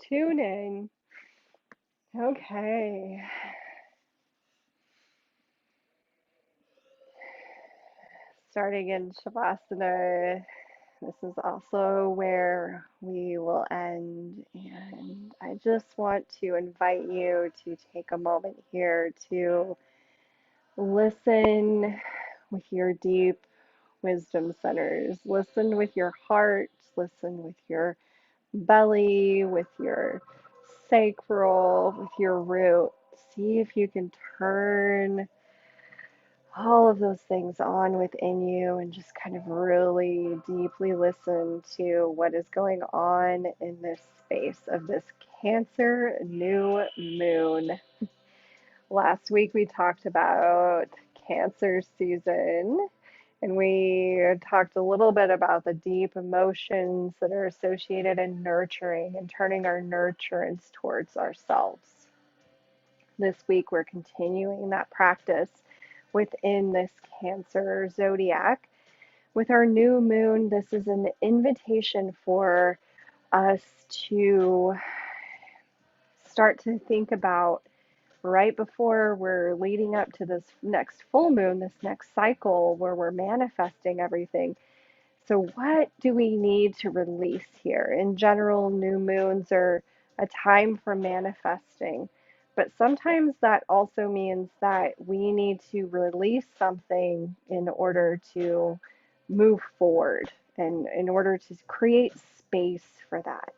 Tune in. Okay. Starting in Shavasana. This is also where we will end. And I just want to invite you to take a moment here to listen with your deep wisdom centers. Listen with your heart. Listen with your belly, with your sacral, with your root. See if you can turn all of those things on within you and just kind of really deeply listen to what is going on in this space of this Cancer new moon. Last week we talked about Cancer season and we talked a little bit about the deep emotions that are associated in nurturing and turning our nurturance towards ourselves. This week, we're continuing that practice within this Cancer Zodiac. With our new moon, this is an invitation for us to start to think about right before we're leading up to this next full moon, this next cycle where we're manifesting everything. So, what do we need to release here? In general, new moons are a time for manifesting, but sometimes that also means that we need to release something in order to move forward and in order to create space for that.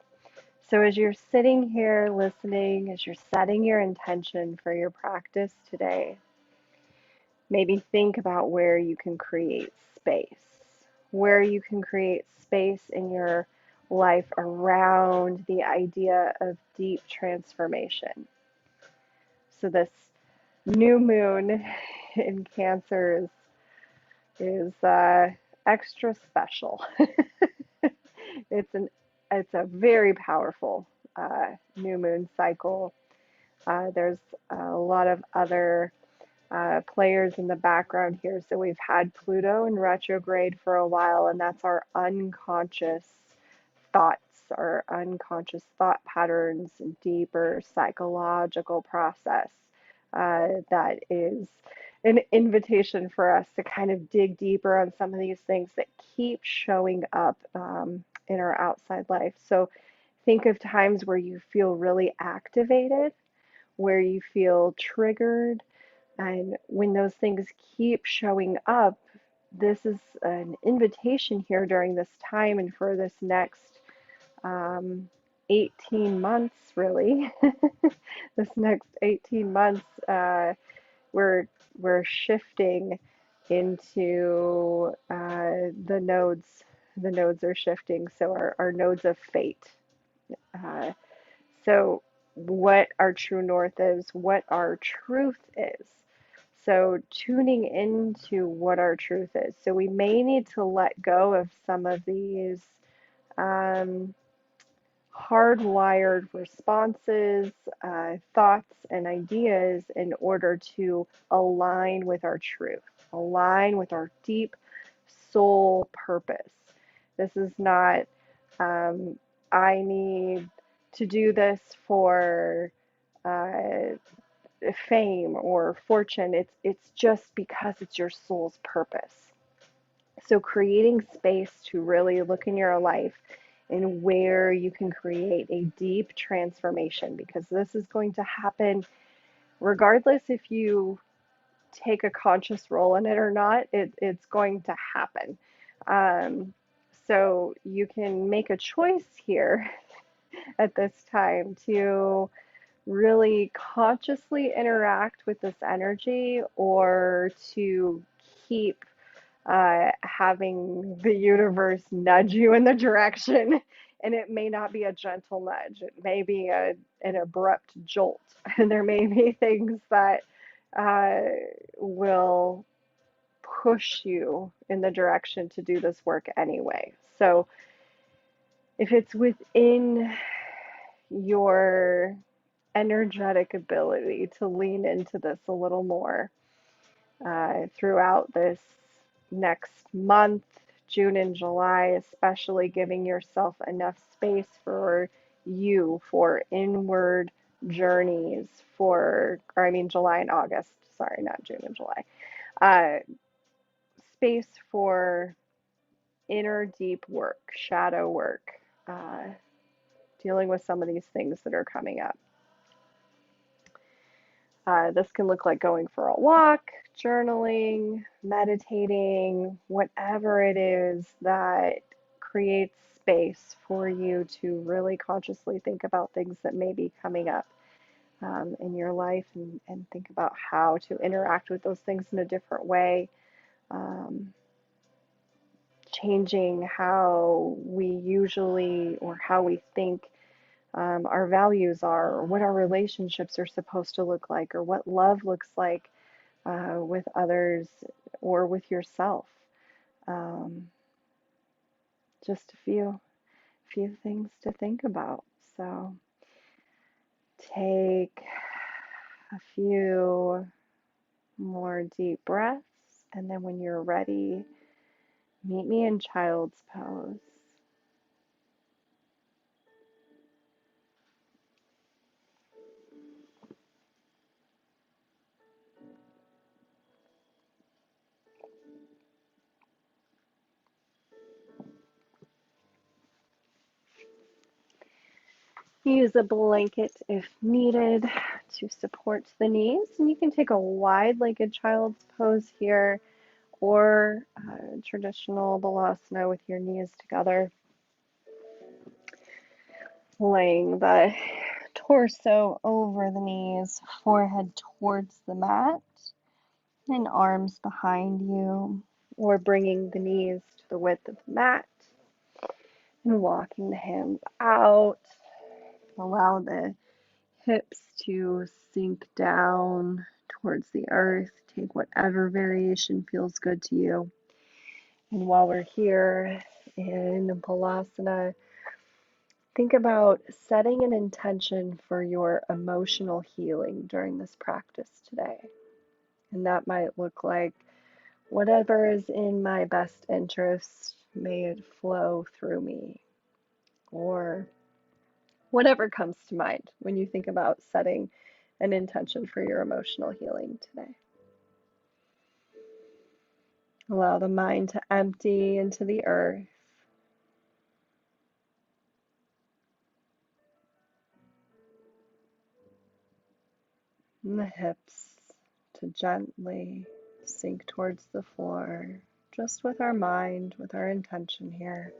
So, as you're sitting here listening, as you're setting your intention for your practice today, maybe think about where you can create space, where you can create space in your life around the idea of deep transformation. So, this new moon in Cancer is extra special. it's an it's a very powerful new moon cycle. There's a lot of other players in the background here. So we've had Pluto in retrograde for a while, and that's our unconscious thoughts, our unconscious thought patterns, deeper psychological process that is an invitation for us to kind of dig deeper on some of these things that keep showing up in our outside life. So think of times where you feel really activated, where you feel triggered, and when those things keep showing up, this is an invitation here during this time and for this next um, 18 months, really. This next 18 months, we're we're shifting into the nodes. The nodes are shifting, so our nodes of fate. Uh, so, what our true north is, what our truth is. So, tuning into what our truth is. So, we may need to let go of some of these um, hardwired responses, thoughts, and ideas in order to align with our truth, align with our deep soul purpose. This is not, um, I need to do this for uh, fame or fortune. It's just because it's your soul's purpose. So creating space to really look in your life and where you can create a deep transformation, because this is going to happen regardless if you take a conscious role in it or not. It's going to happen. Um, so you can make a choice here at this time to really consciously interact with this energy or to keep having the universe nudge you in the direction. And it may not be a gentle nudge, it may be an abrupt jolt. And there may be things that uh, will push you in the direction to do this work anyway. So if it's within your energetic ability to lean into this a little more throughout this next month, June and July, especially giving yourself enough space for you, for inward journeys, July and August, sorry, not June and July. Uh, Space for inner deep work, shadow work, uh, dealing with some of these things that are coming up. This can look like going for a walk, journaling, meditating, whatever it is that creates space for you to really consciously think about things that may be coming up in your life, and think about how to interact with those things in a different way. Um, Changing how we usually, or how we think our values are, or what our relationships are supposed to look like, or what love looks like with others or with yourself. Um, just a few things to think about. So take a few more deep breaths, and then when you're ready, meet me in child's pose. Use a blanket if needed to support the knees, and you can take a wide-legged child's pose here, or traditional balasana with your knees together, laying the torso over the knees, forehead towards the mat, and arms behind you, or bringing the knees to the width of the mat and walking the hands out. Allow the hips to sink down towards the earth. Take whatever variation feels good to you. And while we're here in Balasana, think about setting an intention for your emotional healing during this practice today. And that might look like, whatever is in my best interest, may it flow through me. Or whatever comes to mind when you think about setting an intention for your emotional healing today. Allow the mind to empty into the earth. And the hips to gently sink towards the floor, just with our mind, with our intention here.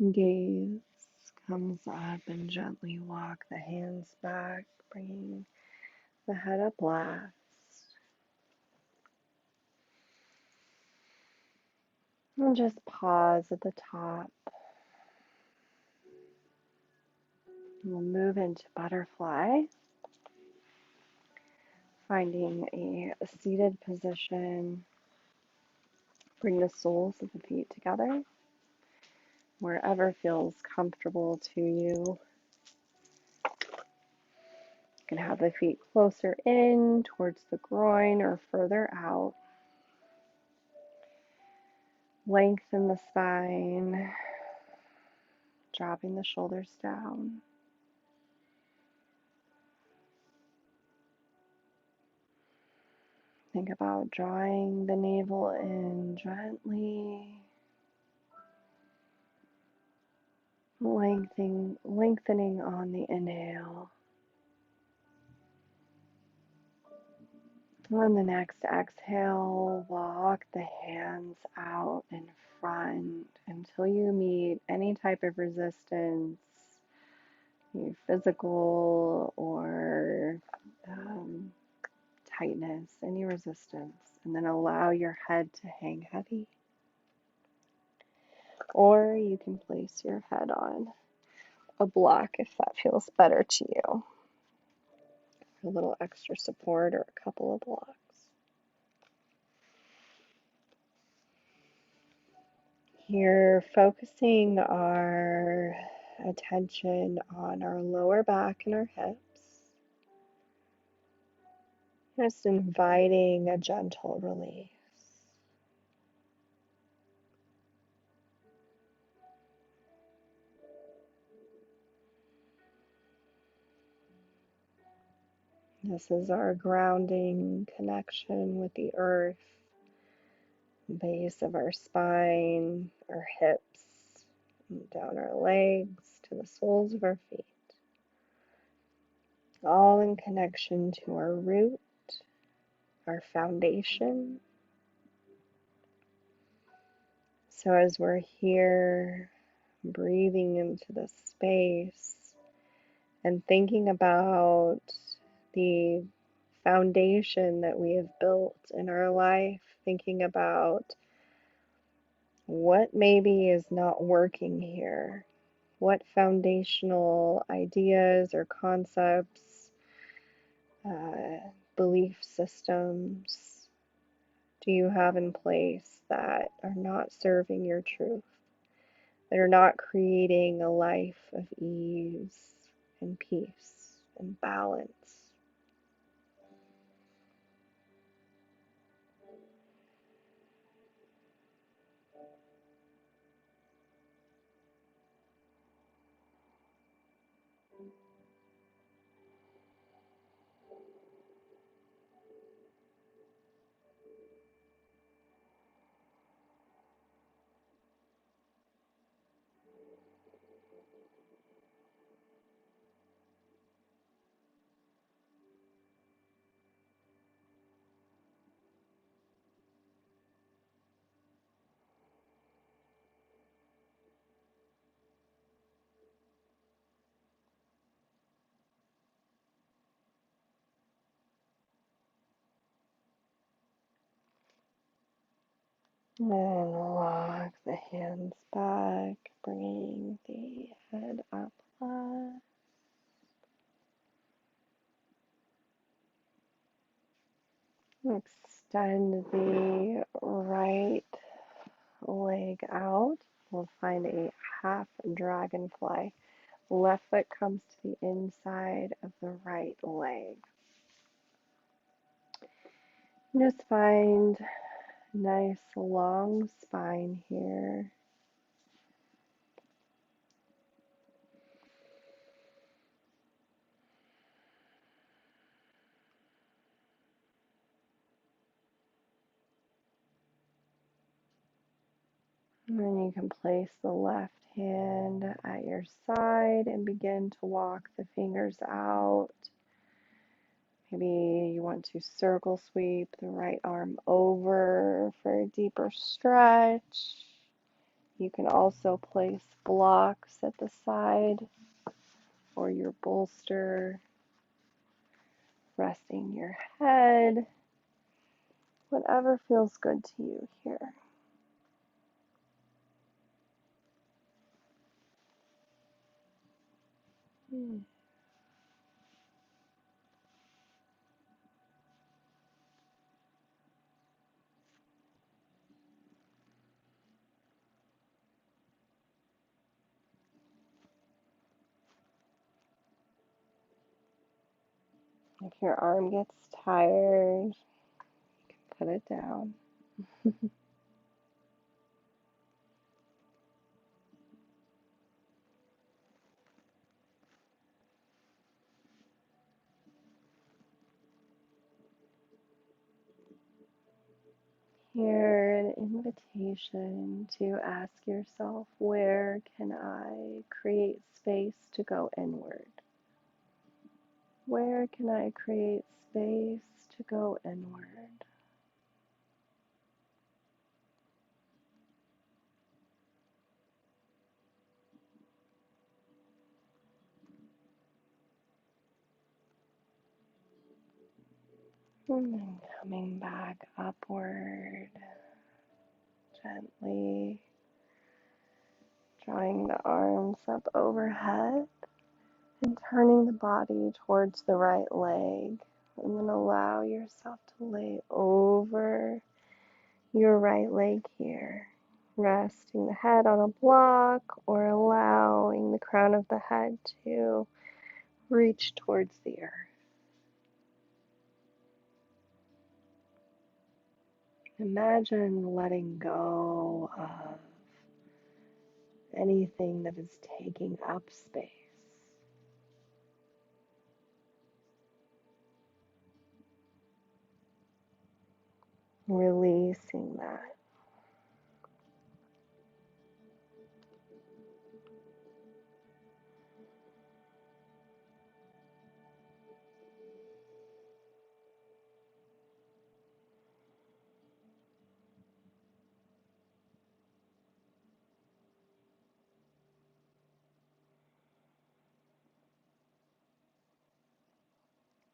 Gaze comes up and gently walk the hands back, bringing the head up last. And just pause at the top. We'll move into butterfly, finding a seated position. Bring the soles of the feet together, wherever feels comfortable to you. You can have the feet closer in towards the groin or further out. Lengthen the spine, dropping the shoulders down. Think about drawing the navel in gently, lengthening on the inhale. On the next exhale, walk the hands out in front until you meet any type of resistance, physical or tightness, any resistance, and then allow your head to hang heavy. Or you can place your head on a block if that feels better to you. A little extra support or a couple of blocks. Here, focusing our attention on our lower back and our hips. Just inviting a gentle release. This is our grounding connection with the earth, base of our spine, our hips, down our legs to the soles of our feet. All in connection to our root, our foundation. So as we're here, breathing into this space and thinking about the foundation that we have built in our life, thinking about what maybe is not working here, what foundational ideas or concepts, belief systems do you have in place that are not serving your truth, that are not creating a life of ease and peace and balance? And walk the hands back, bringing the head up high. Extend the right leg out. We'll find a half dragonfly. Left foot comes to the inside of the right leg. Just find nice long spine here. And then you can place the left hand at your side and begin to walk the fingers out. Maybe you want to circle sweep the right arm over for a deeper stretch. You can also place blocks at the side or your bolster, resting your head, whatever feels good to you here. If your arm gets tired, put it down. Here, an invitation to ask yourself, where can I create space to go inward? Where can I create space to go inward? And then coming back upward, gently drawing the arms up overhead and turning the body towards the right leg. And then allow yourself to lay over your right leg here, resting the head on a block or allowing the crown of the head to reach towards the earth. Imagine letting go of anything that is taking up space. Releasing that.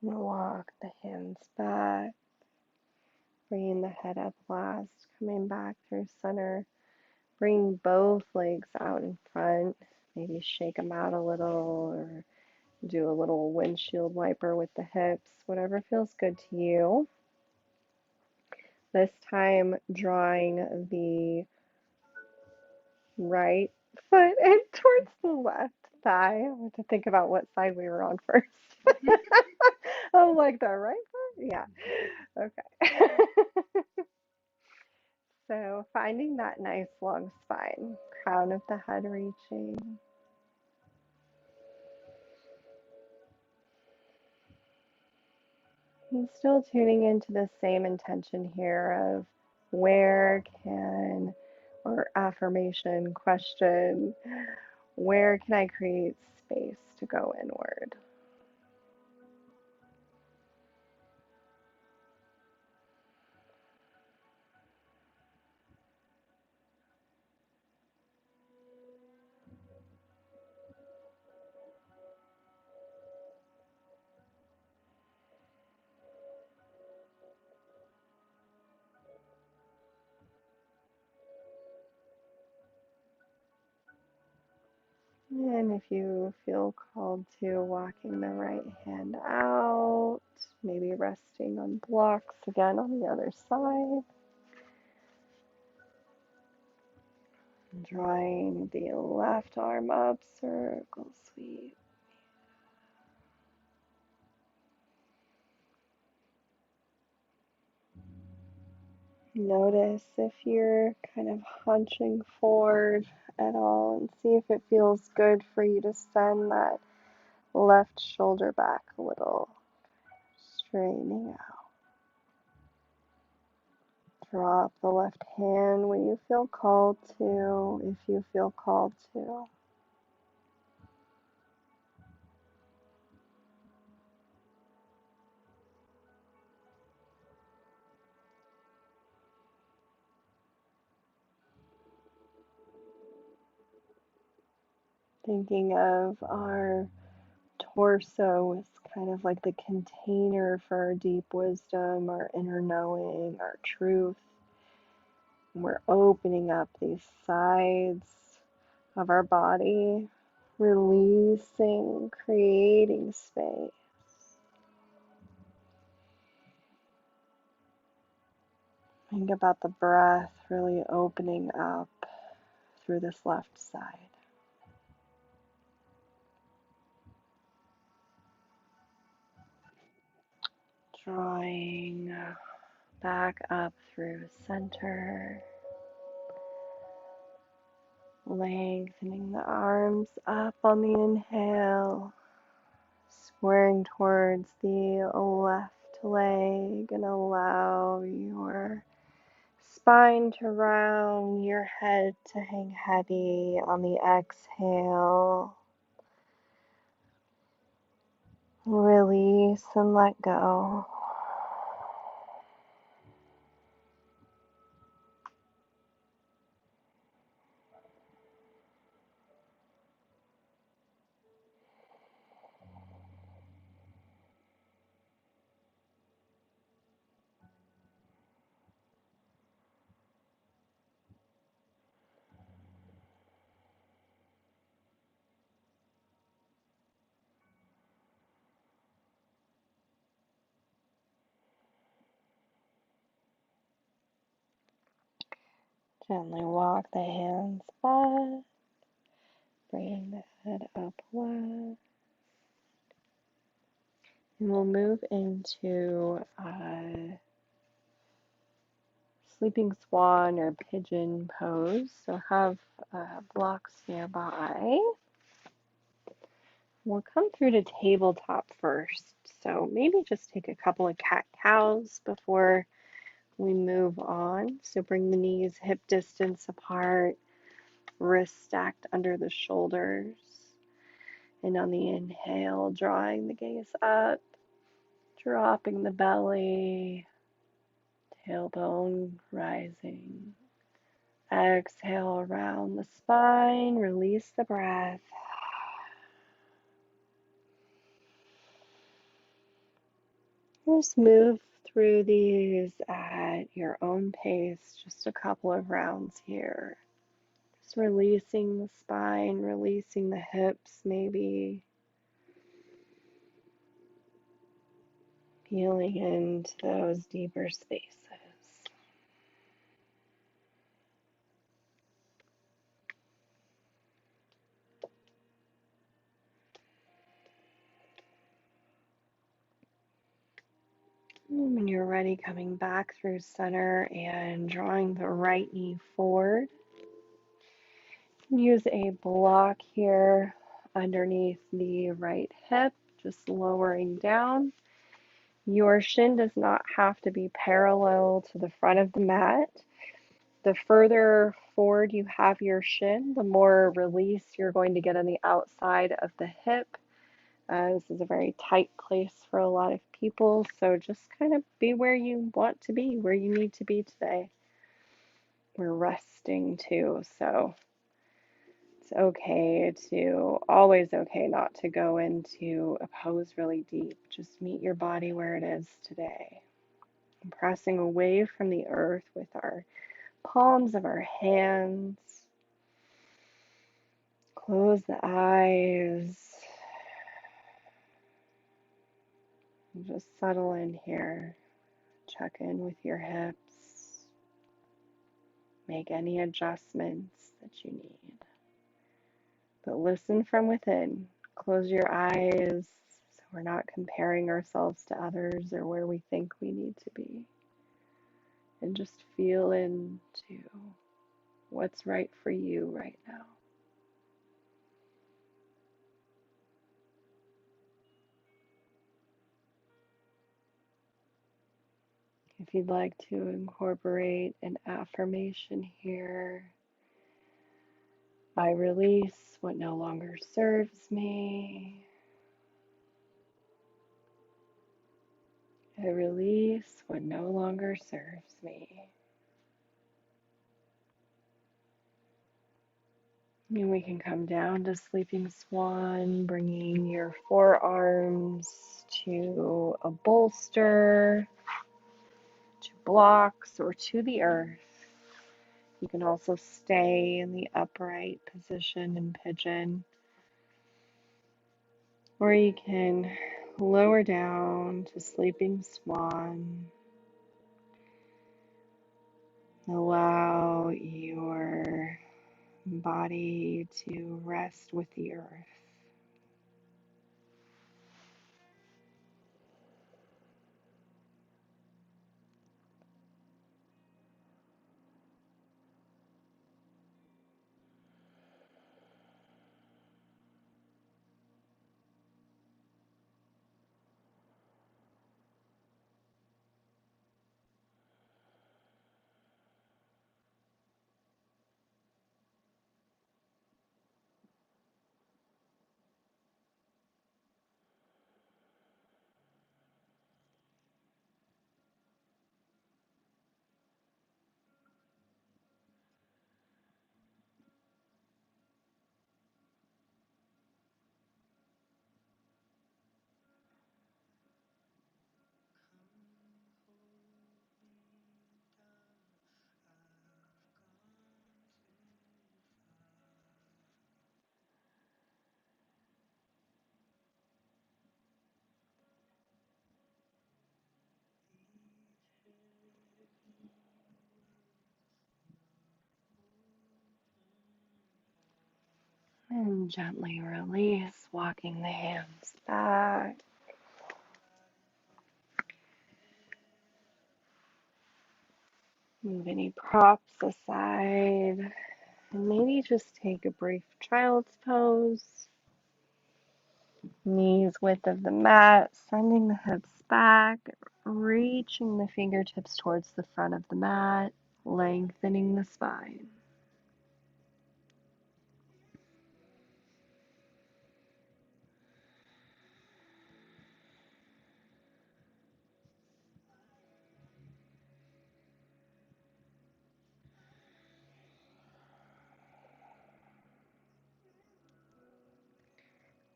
And walk the hands back, bringing the head up last, coming back through center. Bring both legs out in front. Maybe shake them out a little or do a little windshield wiper with the hips, whatever feels good to you. This time, drawing the right foot in towards the left thigh. I had to think about what side we were on first. Oh, like the right foot? Yeah. Okay. So finding that nice long spine, crown of the head reaching. And still tuning into the same intention here of where can, or affirmation, question, where can I create space to go inward? And if you feel called to walking the right hand out, maybe resting on blocks again on the other side. Drawing the left arm up, circle sweep. Notice if you're kind of hunching forward at all and see if it feels good for you to send that left shoulder back a little, straightening out. Drop the left hand when you feel called to, if you feel called to. Thinking of our torso as kind of like the container for our deep wisdom, our inner knowing, our truth. And we're opening up these sides of our body, releasing, creating space. Think about the breath really opening up through this left side. Drawing back up through center. Lengthening the arms up on the inhale. Squaring towards the left leg and allow your spine to round, your head to hang heavy on the exhale. Release and let go. Gently walk the hands back. Bring the head up wide. And we'll move into sleeping swan or pigeon pose. So have blocks nearby. We'll come through to tabletop first. So maybe just take a couple of cat-cows before we move on. So bring the knees hip distance apart, wrists stacked under the shoulders. And on the inhale, drawing the gaze up, dropping the belly, tailbone rising. Exhale around the spine, release the breath. Just move through these at your own pace, just a couple of rounds here. Just releasing the spine, releasing the hips, maybe feeling into those deeper spaces. And when you're ready, coming back through center and drawing the right knee forward. Use a block here underneath the right hip, just lowering down. Your shin does not have to be parallel to the front of the mat. The further forward you have your shin, the more release you're going to get on the outside of the hip. This is a very tight place for a lot of people, so just kind of be where you want to be, where you need to be today. We're resting too, so it's always okay not to go into a pose really deep. Just meet your body where it is today. And pressing away from the earth with our palms of our hands. Close the eyes. And just settle in here. Check in with your hips. Make any adjustments that you need. But listen from within. Close your eyes so we're not comparing ourselves to others or where we think we need to be. And just feel into what's right for you right now. If you'd like to incorporate an affirmation here, I release what no longer serves me. I release what no longer serves me. And we can come down to sleeping swan, bringing your forearms to a bolster, to blocks, or to the earth. You can also stay in the upright position in pigeon, or you can lower down to sleeping swan. Allow your body to rest with the earth. And gently release, walking the hands back. Move any props aside. And maybe just take a brief child's pose. Knees width of the mat, sending the hips back, reaching the fingertips towards the front of the mat, lengthening the spine.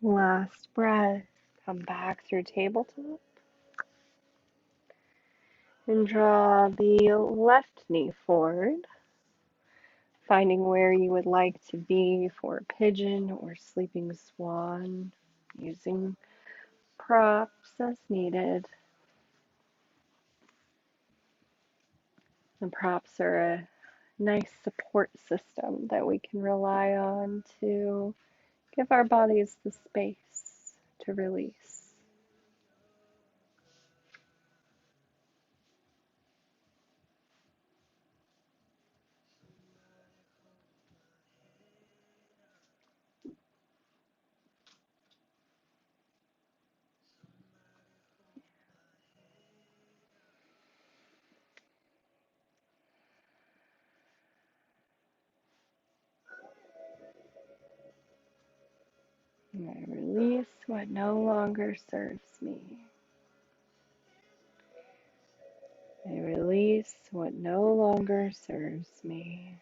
Last breath. Come back through tabletop and draw the left knee forward, finding where you would like to be for pigeon or sleeping swan, using props as needed. The props are a nice support system that we can rely on to give our bodies the space to release. And I release what no longer serves me. I release what no longer serves me.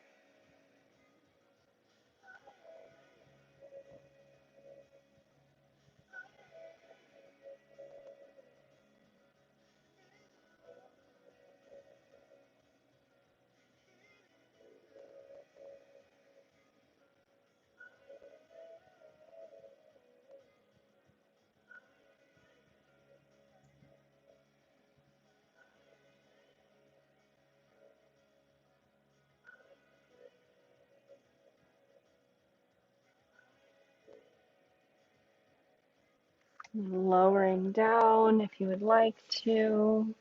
Lowering down if you would like to.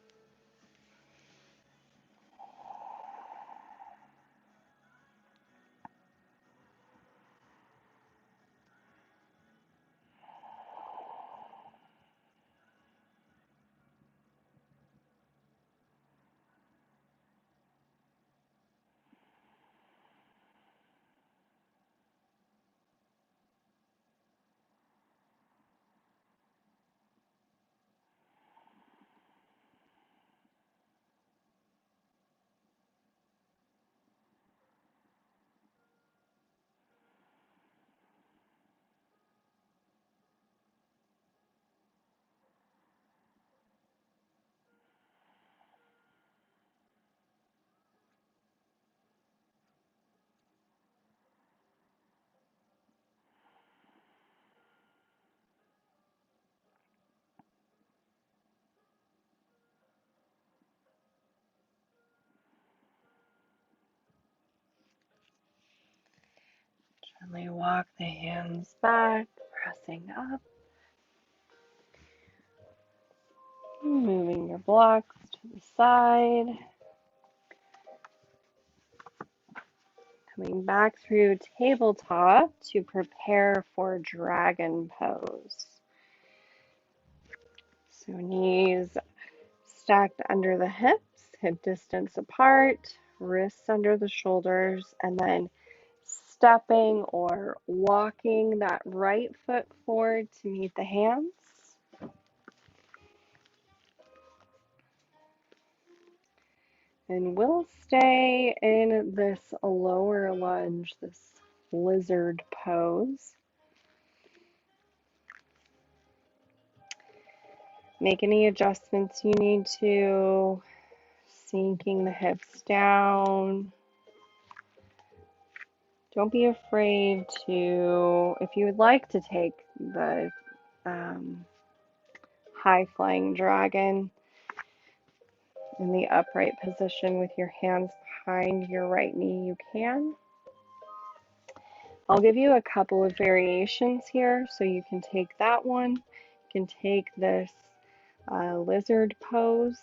Gently walk the hands back, pressing up, moving your blocks to the side, coming back through tabletop to prepare for dragon pose. So knees stacked under the hips, hip distance apart, wrists under the shoulders, and then stepping or walking that right foot forward to meet the hands. And we'll stay in this lower lunge, this lizard pose. Make any adjustments you need to, sinking the hips down. Don't be afraid to, if you would like to take the high flying dragon in the upright position with your hands behind your right knee, you can. I'll give you a couple of variations here, so you can take that one. You can take this lizard pose.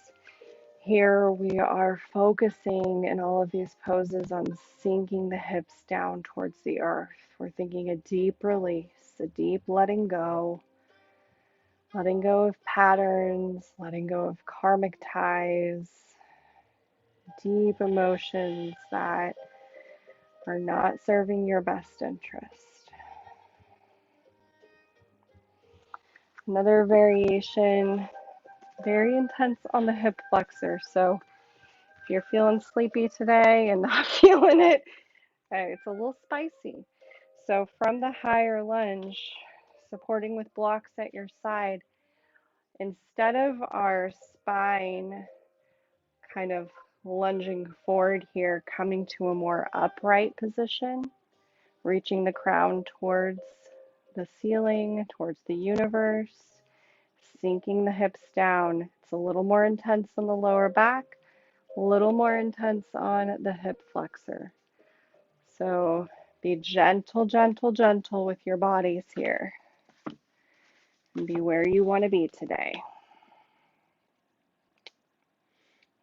Here we are focusing in all of these poses on sinking the hips down towards the earth. We're thinking a deep release, a deep letting go of patterns, letting go of karmic ties, deep emotions that are not serving your best interest. Another variation, very intense on the hip flexor. So if you're feeling sleepy today and not feeling it, it's a little spicy. So from the higher lunge, supporting with blocks at your side, instead of our spine kind of lunging forward here, coming to a more upright position, reaching the crown towards the ceiling, towards the universe, sinking the hips down. It's a little more intense on the lower back, a little more intense on the hip flexor. So be gentle, gentle, gentle with your bodies here and be where you want to be today.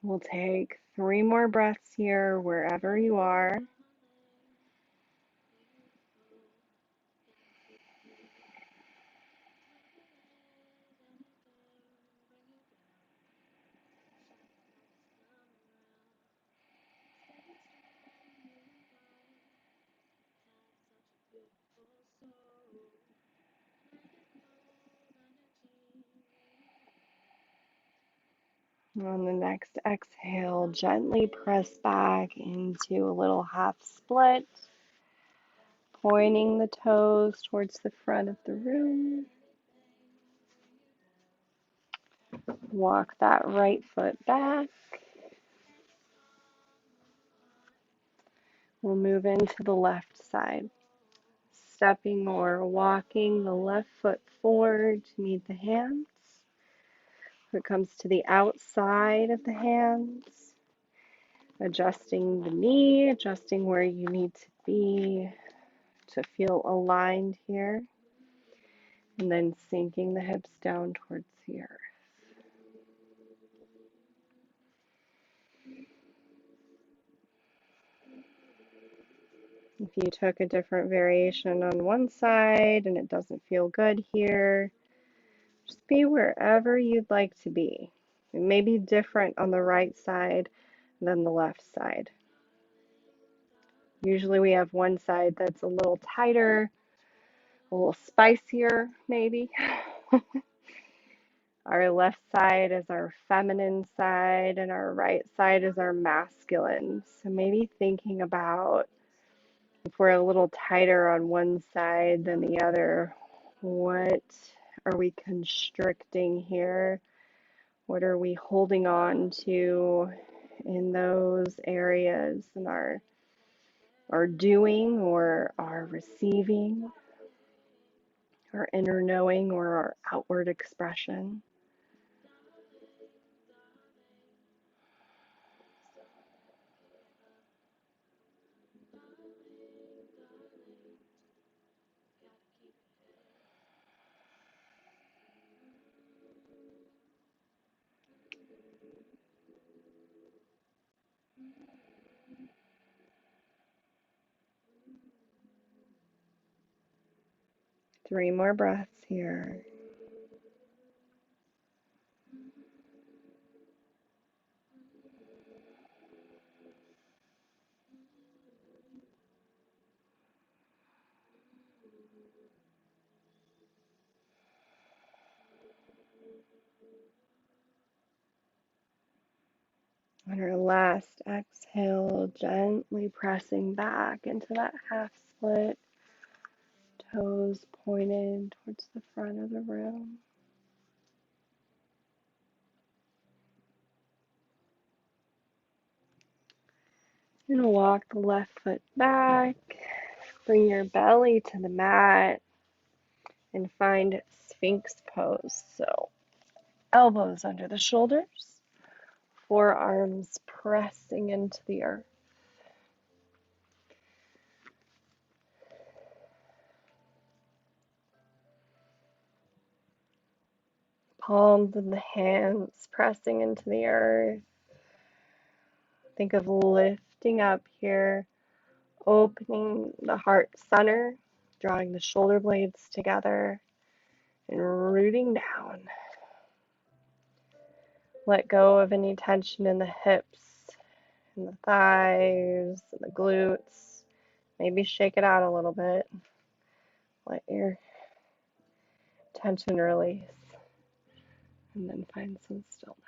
We'll take 3 more breaths here wherever you are. On the next exhale, gently press back into a little half split, pointing the toes towards the front of the room. Walk that right foot back. We'll move into the left side, stepping or walking the left foot forward to meet the hands. If it comes to the outside of the hands, adjusting the knee, adjusting where you need to be to feel aligned here, and then sinking the hips down towards the earth. If you took a different variation on one side and it doesn't feel good here, just be wherever you'd like to be. It may be different on the right side than the left side. Usually we have one side that's a little tighter, a little spicier maybe. Our left side is our feminine side and our right side is our masculine. So maybe thinking about if we're a little tighter on one side than the other, what are we constricting here? What are we holding on to in those areas in our doing or our receiving, our inner knowing or our outward expression? 3 more breaths here. On our last exhale, gently pressing back into that half split, toes pointed towards the front of the room. And walk the left foot back, bring your belly to the mat, and find Sphinx pose. So elbows under the shoulders, forearms pressing into the earth. Palms of the hands pressing into the earth. Think of lifting up here, opening the heart center, drawing the shoulder blades together, and rooting down. Let go of any tension in the hips, and the thighs, and the glutes. Maybe shake it out a little bit. Let your tension release, and then find some stillness.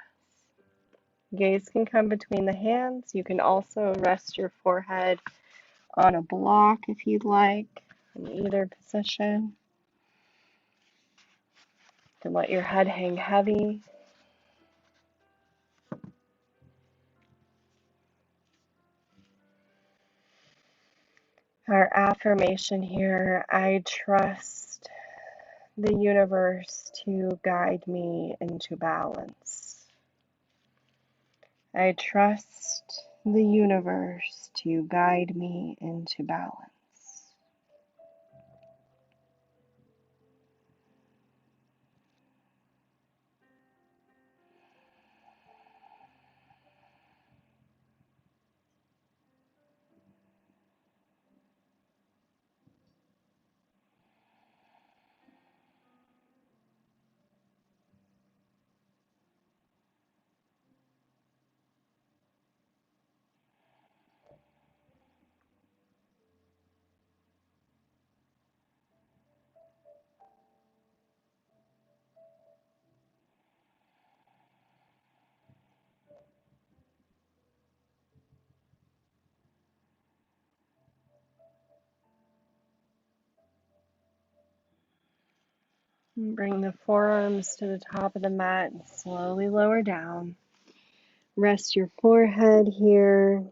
Gaze can come between the hands. You can also rest your forehead on a block if you'd like, in either position. You can let your head hang heavy. Our affirmation here: I trust the universe to guide me into balance. I trust the universe to guide me into balance. Bring the forearms to the top of the mat and slowly lower down. Rest your forehead here.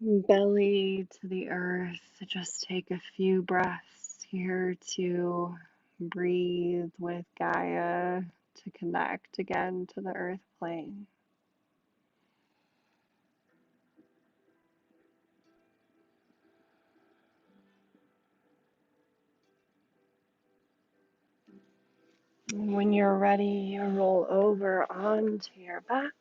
Belly to the earth. Just take a few breaths here to breathe with Gaia, to connect again to the earth plane. And when you're ready, you roll over onto your back.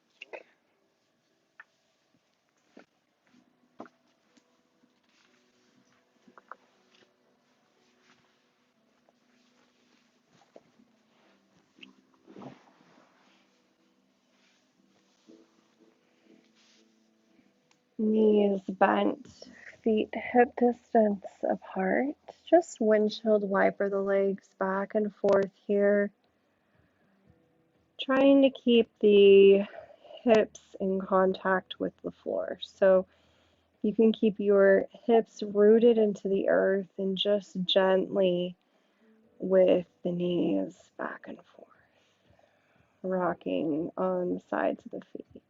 Knees bent, feet hip distance apart. Just windshield wiper the legs back and forth here. Trying to keep the hips in contact with the floor. So you can keep your hips rooted into the earth and just gently with the knees back and forth, rocking on the sides of the feet.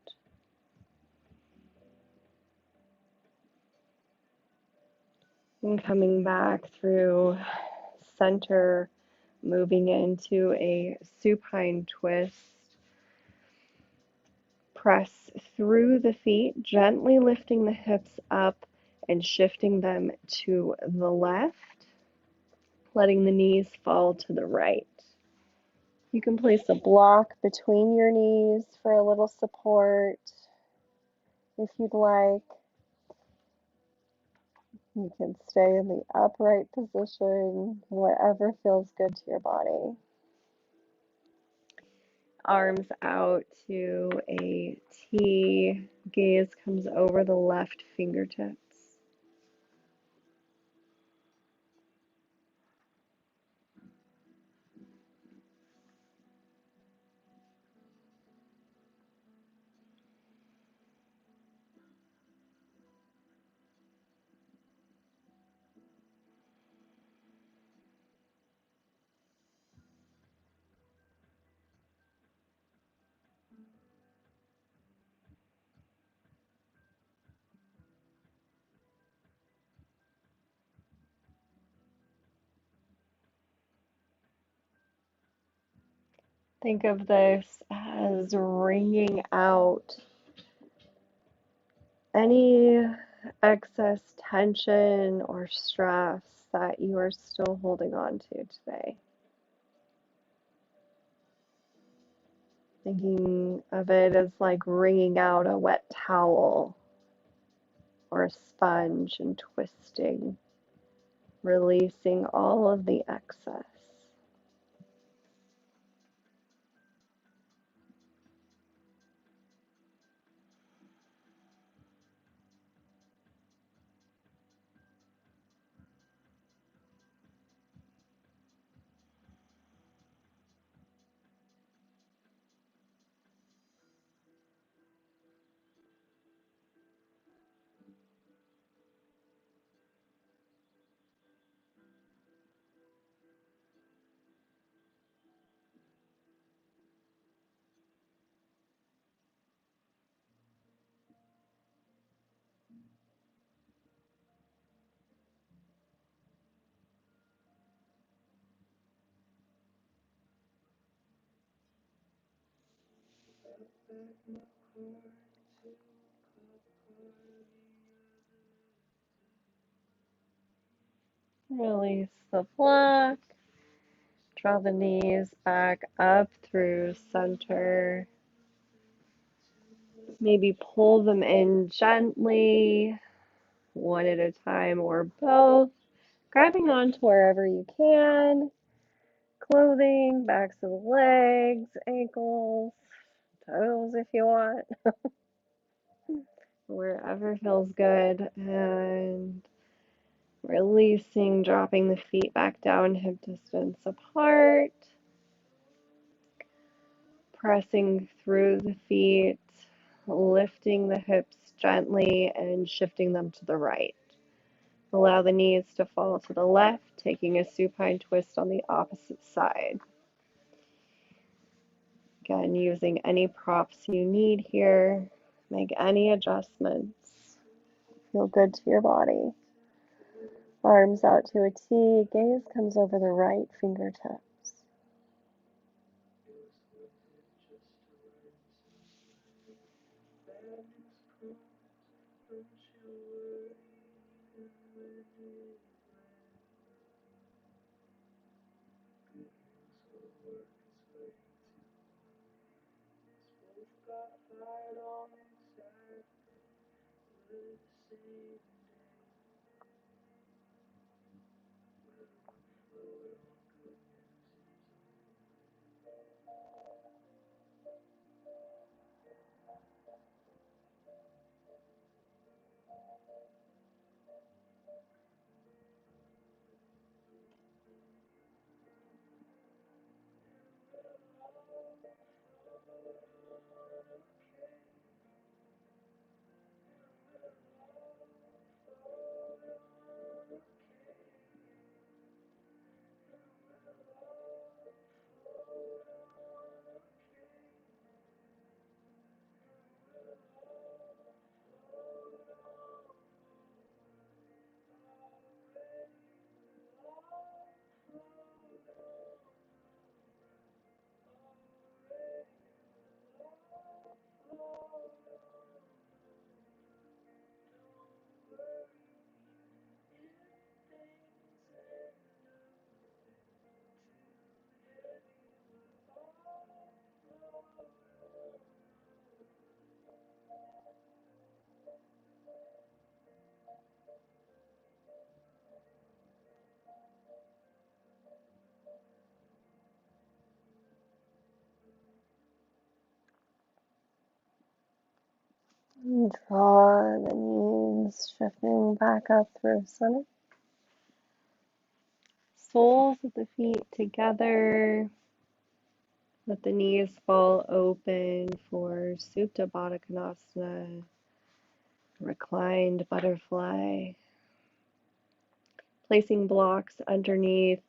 And coming back through center, moving into a supine twist. Press through the feet, gently lifting the hips up and shifting them to the left, letting the knees fall to the right. You can place a block between your knees for a little support if you'd like. You can stay in the upright position, whatever feels good to your body. Arms out to a T. Gaze comes over the left fingertips. Think of this as wringing out any excess tension or stress that you are still holding on to today. Thinking of it as like wringing out a wet towel or a sponge and twisting, releasing all of the excess. Release the block. Draw the knees back up through center. Maybe pull them in gently, one at a time or both, grabbing onto wherever you can. Clothing, backs of the legs, ankles, toes if you want, wherever feels good. And releasing, dropping the feet back down, hip distance apart. Pressing through the feet, lifting the hips gently and shifting them to the right. Allow the knees to fall to the left, taking a supine twist on the opposite side. Again, using any props you need here. Make any adjustments. Feel good to your body. Arms out to a T. Gaze comes over the right fingertips. Draw the knees, shifting back up through center. Soles of the feet together. Let the knees fall open for Supta Baddha Konasana, reclined butterfly. Placing blocks underneath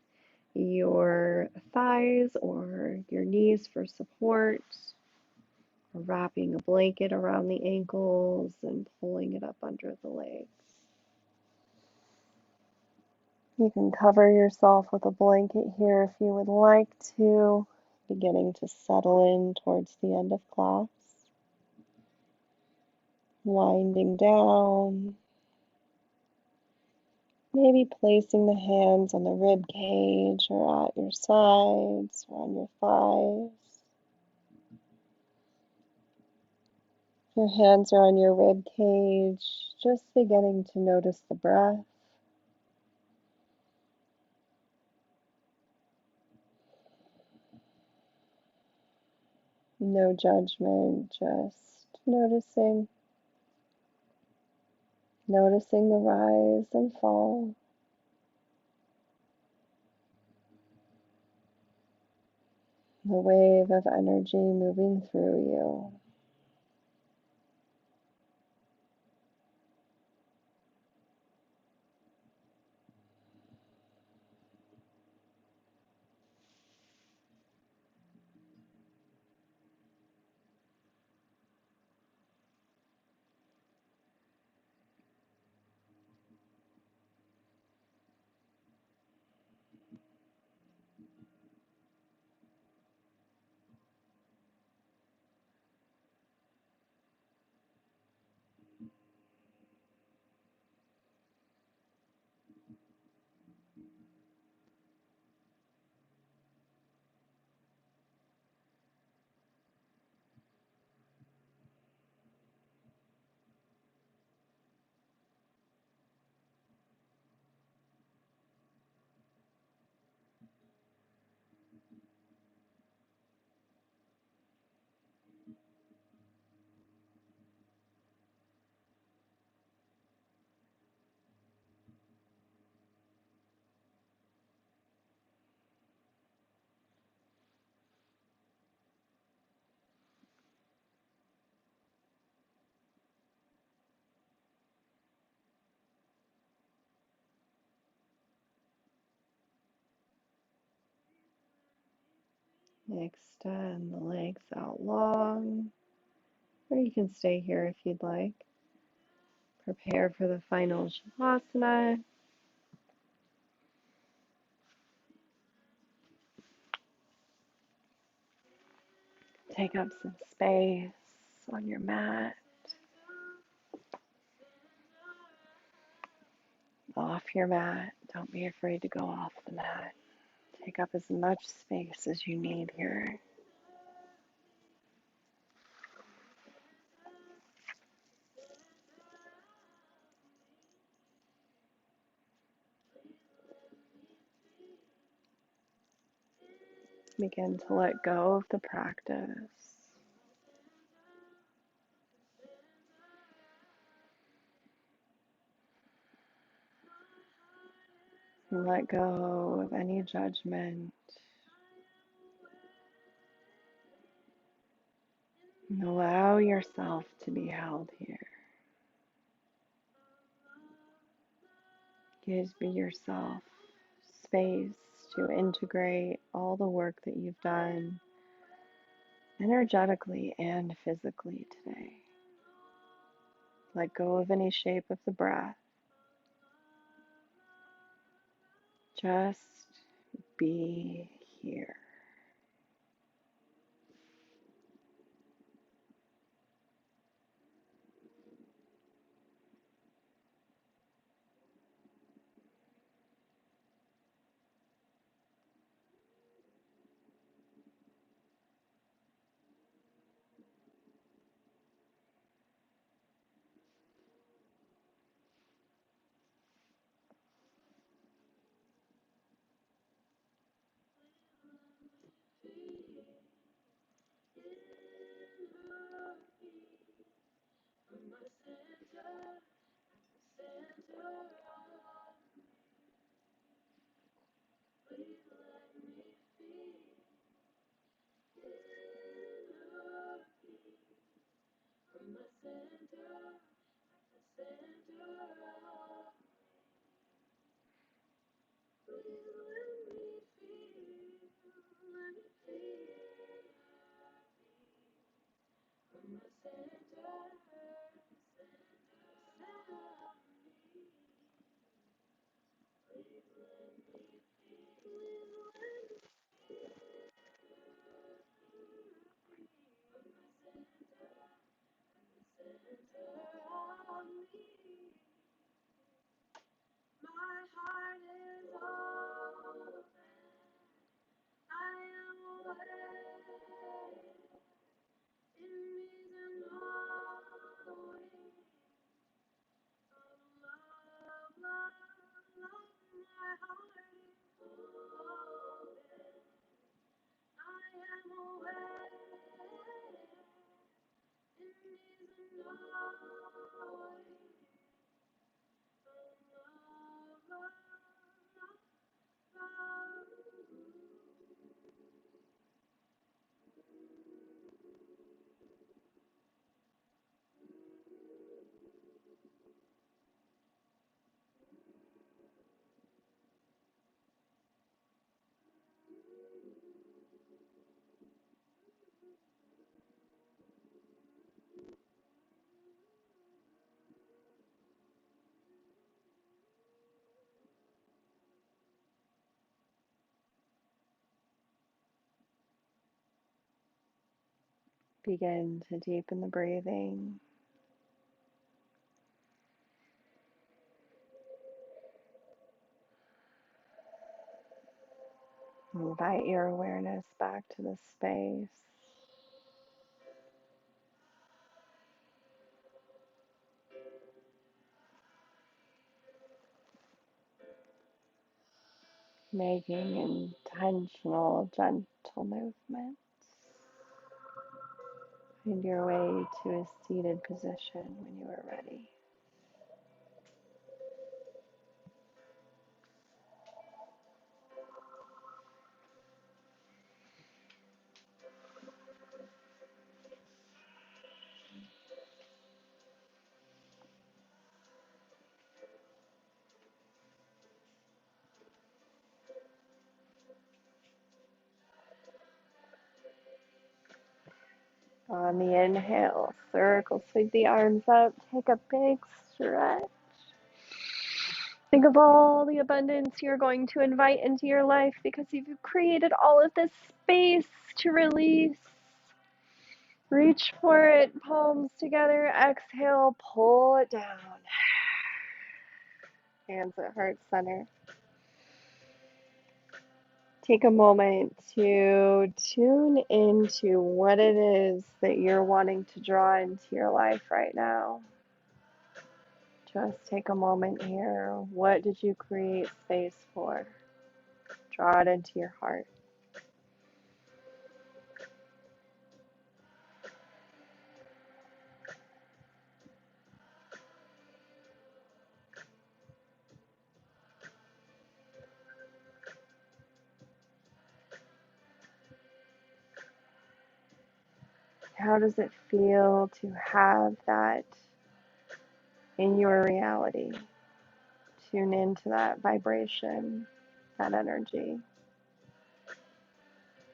your thighs or your knees for support, or wrapping a blanket around the ankles and pulling it up under the legs. You can cover yourself with a blanket here if you would like to, beginning to settle in towards the end of class. Winding down, maybe placing the hands on the rib cage or at your sides or on your thighs. If your hands are on your rib cage, just beginning to notice the breath. No judgment, just noticing. Noticing the rise and fall. The wave of energy moving through you. Extend the legs out long, or you can stay here if you'd like. Prepare for the final Shavasana. Take up some space on your mat, off your mat. Don't be afraid to go off the mat. Take up as much space as you need here. Begin to let go of the practice. And let go of any judgment. And allow yourself to be held here. Give yourself space to integrate all the work that you've done energetically and physically today. Let go of any shape of the breath. Just be here. Begin to deepen the breathing. Invite your awareness back to the space. Making intentional, gentle movements. Find your way to a seated position when you are ready. On the inhale, circle, sweep the arms up, take a big stretch. Think of all the abundance you're going to invite into your life because you've created all of this space to release. Reach for it, palms together, exhale, pull it down. Hands at heart center. Take a moment to tune into what it is that you're wanting to draw into your life right now. Just take a moment here. What did you create space for? Draw it into your heart. How does it feel to have that in your reality? Tune into that vibration, that energy.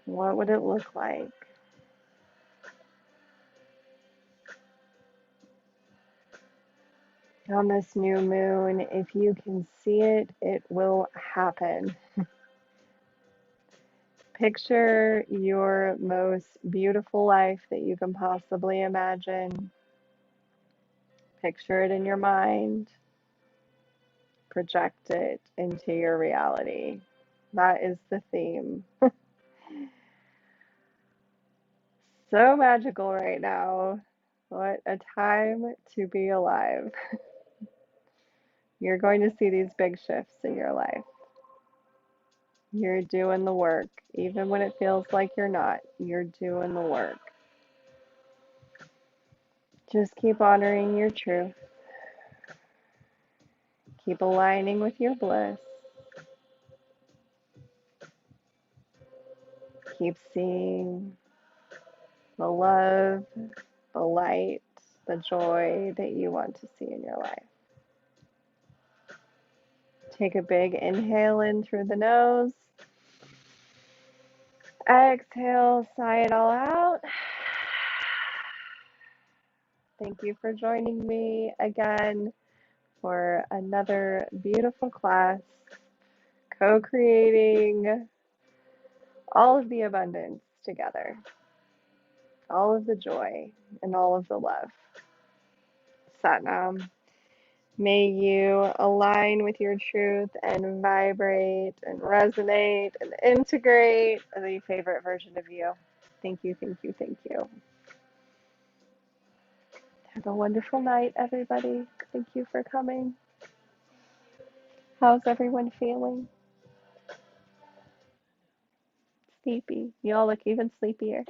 What would it look like? On this new moon, if you can see it, it will happen. Picture your most beautiful life that you can possibly imagine. Picture it in your mind. Project it into your reality. That is the theme. So magical right now. What a time to be alive. You're going to see these big shifts in your life. You're doing the work. Even when it feels like you're not, you're doing the work. Just keep honoring your truth. Keep aligning with your bliss. Keep seeing the love, the light, the joy that you want to see in your life. Take a big inhale in through the nose. Exhale, sigh it all out. Thank you for joining me again for another beautiful class, co-creating all of the abundance together, all of the joy and all of the love. Satnam. May you align with your truth and vibrate and resonate and integrate the favorite version of you. Thank you, thank you, thank you. Have a wonderful night, everybody. Thank you for coming. How's everyone feeling? Sleepy. You all look even sleepier.